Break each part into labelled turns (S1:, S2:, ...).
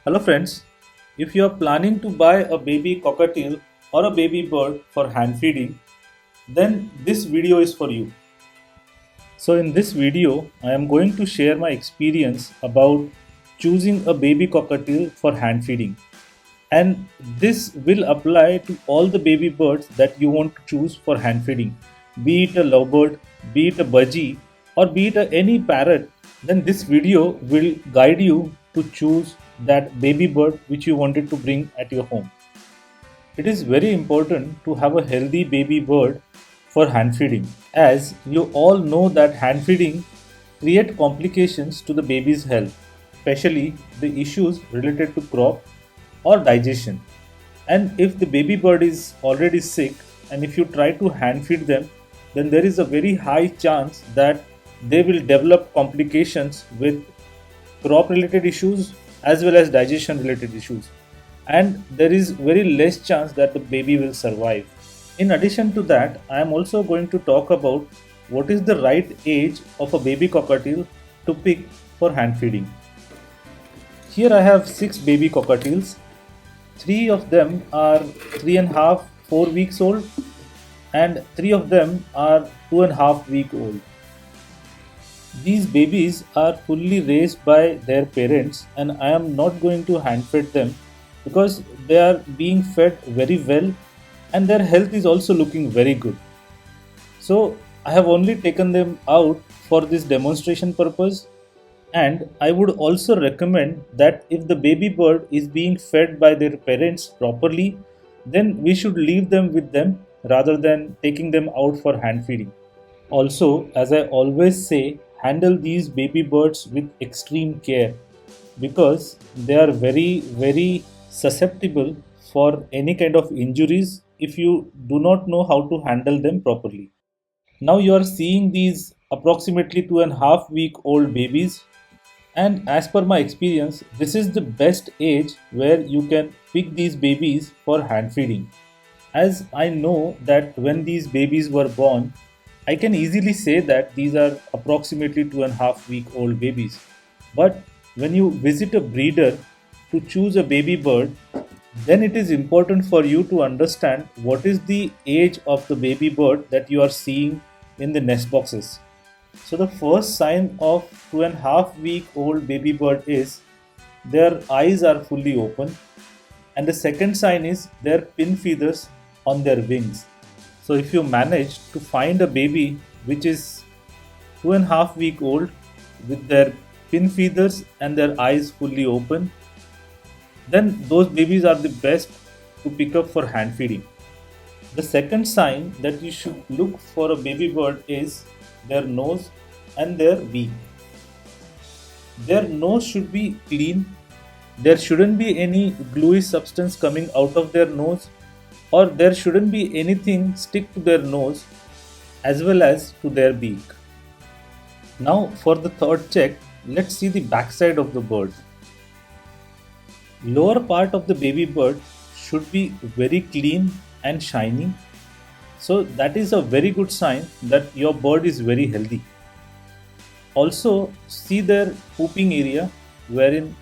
S1: Hello friends, if you are planning to buy a baby cockatiel or a baby bird for hand feeding, then this video is for you. So in this video, I am going to share my experience about choosing a baby cockatiel for hand feeding. And this will apply to all the baby birds that you want to choose for hand feeding. Be it a lovebird, be it a budgie, or be it any parrot, then this video will guide you to choose that baby bird which you wanted to bring at your home. It is very important to have a healthy baby bird for hand feeding, as you all know that hand feeding create complications to the baby's health, especially the issues related to crop or digestion. And if the baby bird is already sick and if you try to hand feed them, then there is a very high chance that they will develop complications with crop related issues as well as digestion related issues, and there is very less chance that the baby will survive. In addition to that, I am also going to talk about what is the right age of a baby cockatiel to pick for hand feeding. Here I have 6 baby cockatiels. 3 of them are 3.5, 4 weeks old, and 3 of them are 2.5 weeks old. These babies are fully raised by their parents, and I am not going to hand feed them because they are being fed very well and their health is also looking very good. So I have only taken them out for this demonstration purpose, and I would also recommend that if the baby bird is being fed by their parents properly, then we should leave them with them rather than taking them out for hand feeding. Also, as I always say, handle these baby birds with extreme care because they are very susceptible for any kind of injuries if you do not know how to handle them properly. Now you are seeing these approximately 2.5 week old babies, and as per my experience, this is the best age where you can pick these babies for hand feeding. As I know that when these babies were born, I can easily say that these are approximately 2.5 week old babies. But when you visit a breeder to choose a baby bird, then it is important for you to understand what is the age of the baby bird that you are seeing in the nest boxes. So the first sign of 2.5 week old baby bird is their eyes are fully open, and the second sign is their pin feathers on their wings. So if you manage to find a baby which is 2.5 week old with their pin feathers and their eyes fully open, then those babies are the best to pick up for hand feeding. The second sign that you should look for a baby bird is their nose and their beak. Their nose should be clean. There shouldn't be any gluey substance coming out of their nose, or there shouldn't be anything stick to their nose as well as to their beak. Now for the third check, let's see the backside of the bird. Lower part of the baby bird should be very clean and shiny. So that is a very good sign that your bird is very healthy. Also see their pooping area, wherein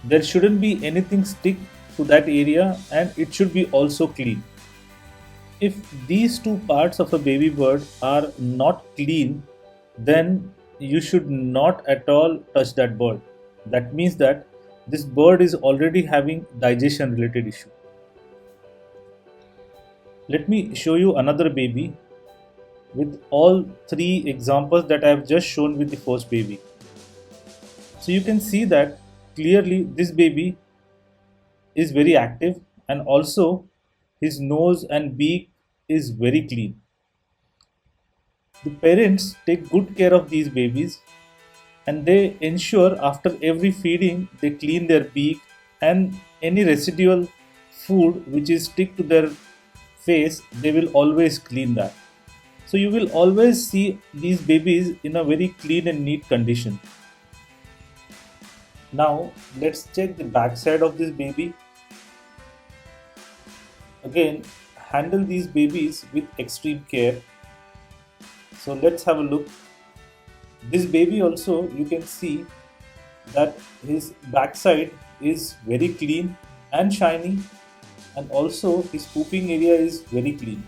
S1: there shouldn't be anything stick to that area and it should be also clean. If these two parts of a baby bird are not clean, then you should not at all touch that bird. That means that this bird is already having digestion related issue. Let me show you another baby with all 3 examples that I have just shown with the first baby. So you can see that clearly this baby is very active, and also his nose and beak is very clean. The parents take good care of these babies and they ensure after every feeding they clean their beak, and any residual food which is stick to their face they will always clean that. So you will always see these babies in a very clean and neat condition. Now let's check the backside of this baby. Again, handle these babies with extreme care. So let's have a look. This baby also, you can see that his backside is very clean and shiny, and also his pooping area is very clean.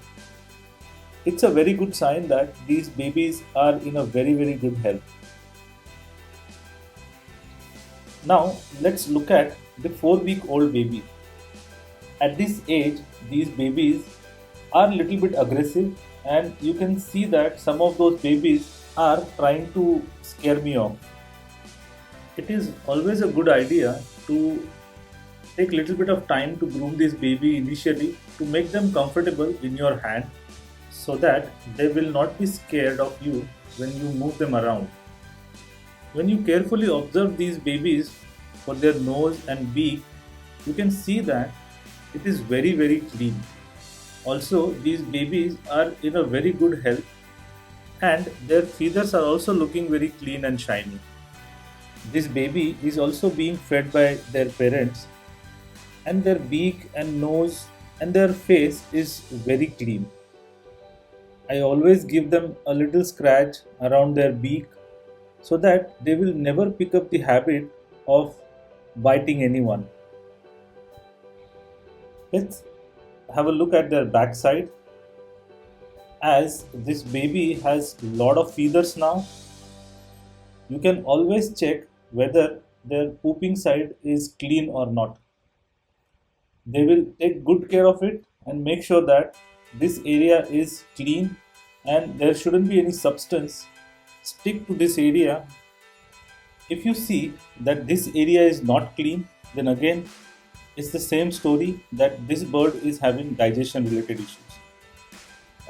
S1: It's a very good sign that these babies are in a very good health. Now let's look at the 4-week-old baby. At this age, these babies are little bit aggressive, and you can see that some of those babies are trying to scare me off. It is always a good idea to take little bit of time to groom this baby initially to make them comfortable in your hand, so that they will not be scared of you when you move them around. When you carefully observe these babies for their nose and beak, you can see that it is very clean. Also, these babies are in a very good health, and their feathers are also looking very clean and shiny. This baby is also being fed by their parents, and their beak and nose and their face is very clean. I always give them a little scratch around their beak so that they will never pick up the habit of biting anyone. Let's have a look at their backside. As this baby has lot of feathers now, you can always check whether their pooping side is clean or not. They will take good care of it and make sure that this area is clean and there shouldn't be any substance stick to this area. If you see that this area is not clean, then again it's the same story that this bird is having digestion related issues.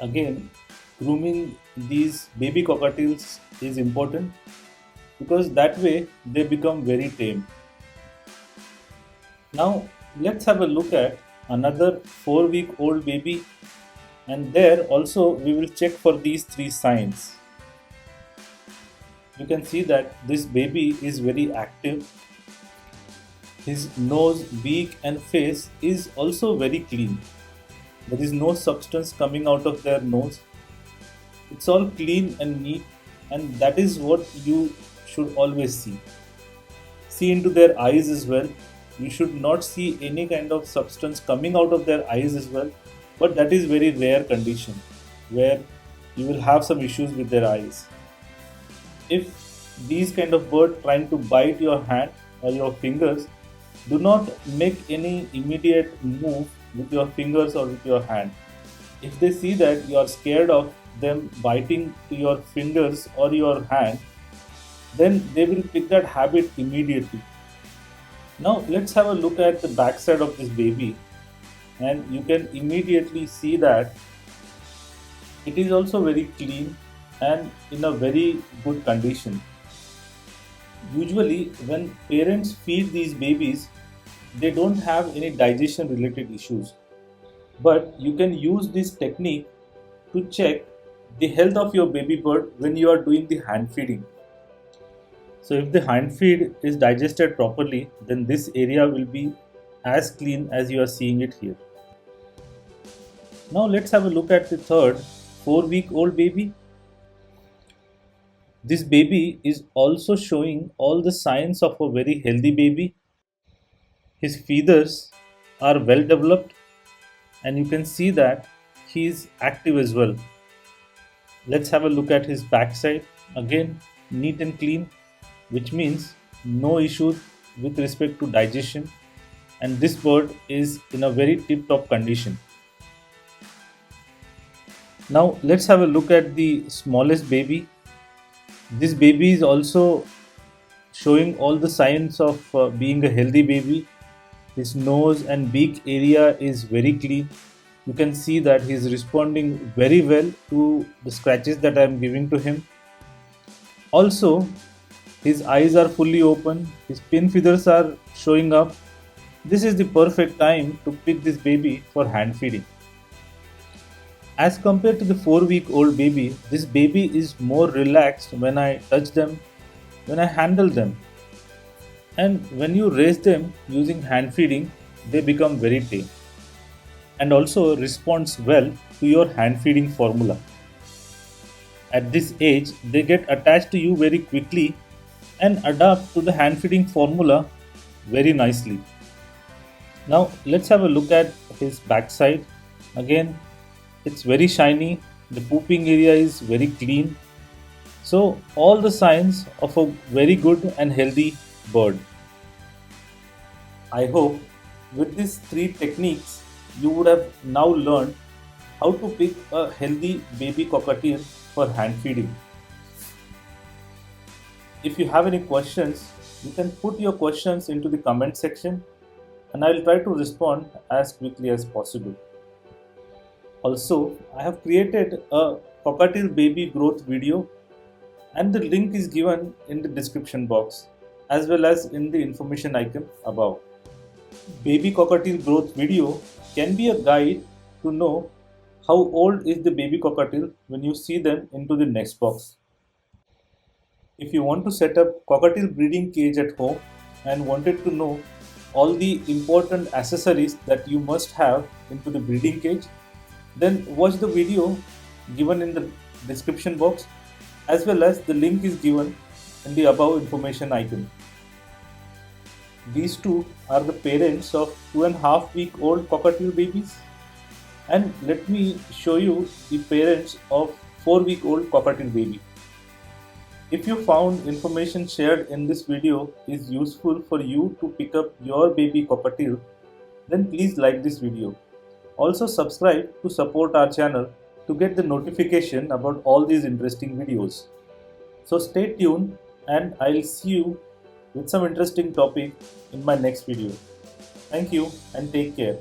S1: Again, grooming these baby cockatiels is important because that way they become very tame. Now let's have a look at another 4-week-old baby, and there also we will check for these 3 signs. You can see that this baby is very active. His nose, beak and face is also very clean. There is no substance coming out of their nose. It's all clean and neat, and that is what you should always see. See into their eyes as well. You should not see any kind of substance coming out of their eyes as well, but that is very rare condition where you will have some issues with their eyes. If these kind of bird trying to bite your hand or your fingers, do not make any immediate move with your fingers or with your hand. If they see that you are scared of them biting to your fingers or your hand, then they will pick that habit immediately. Now let's have a look at the backside of this baby, and you can immediately see that it is also very clean and in a very good condition. Usually when parents feed these babies, they don't have any digestion related issues, but you can use this technique to check the health of your baby bird when you are doing the hand feeding. So if the hand feed is digested properly, then this area will be as clean as you are seeing it here. Now let's have a look at the third 4-week-old baby. This baby is also showing all the signs of a very healthy baby. His feathers are well developed, and you can see that he is active as well. Let's have a look at his backside. Again, neat and clean, which means no issues with respect to digestion, and this bird is in a very tip-top condition. Now let's have a look at the smallest baby. This baby is also showing all the signs of being a healthy baby. His nose and beak area is very clean. You can see that he is responding very well to the scratches that I am giving to him. Also, his eyes are fully open, his pin feathers are showing up. This is the perfect time to pick this baby for hand feeding. As compared to the 4-week-old baby, this baby is more relaxed when I touch them, when I handle them. And when you raise them using hand feeding, they become very tame and also responds well to your hand feeding formula. At this age, they get attached to you very quickly and adapt to the hand feeding formula very nicely. Now let's have a look at his backside. Again, it's very shiny, the pooping area is very clean. So all the signs of a very good and healthy bird. I hope with these three techniques you would have now learned how to pick a healthy baby cockatiel for hand feeding. If you have any questions, you can put your questions into the comment section and I will try to respond as quickly as possible. Also, I have created a cockatiel baby growth video and the link is given in the description box as well as in the information icon above. Baby cockatiel growth video can be a guide to know how old is the baby cockatiel when you see them into the nest box. If you want to set up cockatiel breeding cage at home and wanted to know all the important accessories that you must have into the breeding cage, then watch the video given in the description box as well as the link is given in the above information icon. These two are the parents of 2.5 week old cockatiel babies, and let me show you the parents of 4 week old cockatiel baby. If you found information shared in this video is useful for you to pick up your baby cockatiel, then please like this video. Also subscribe to support our channel to get the notification about all these interesting videos. So stay tuned and I'll see you with some interesting topic in my next video. Thank you and take care.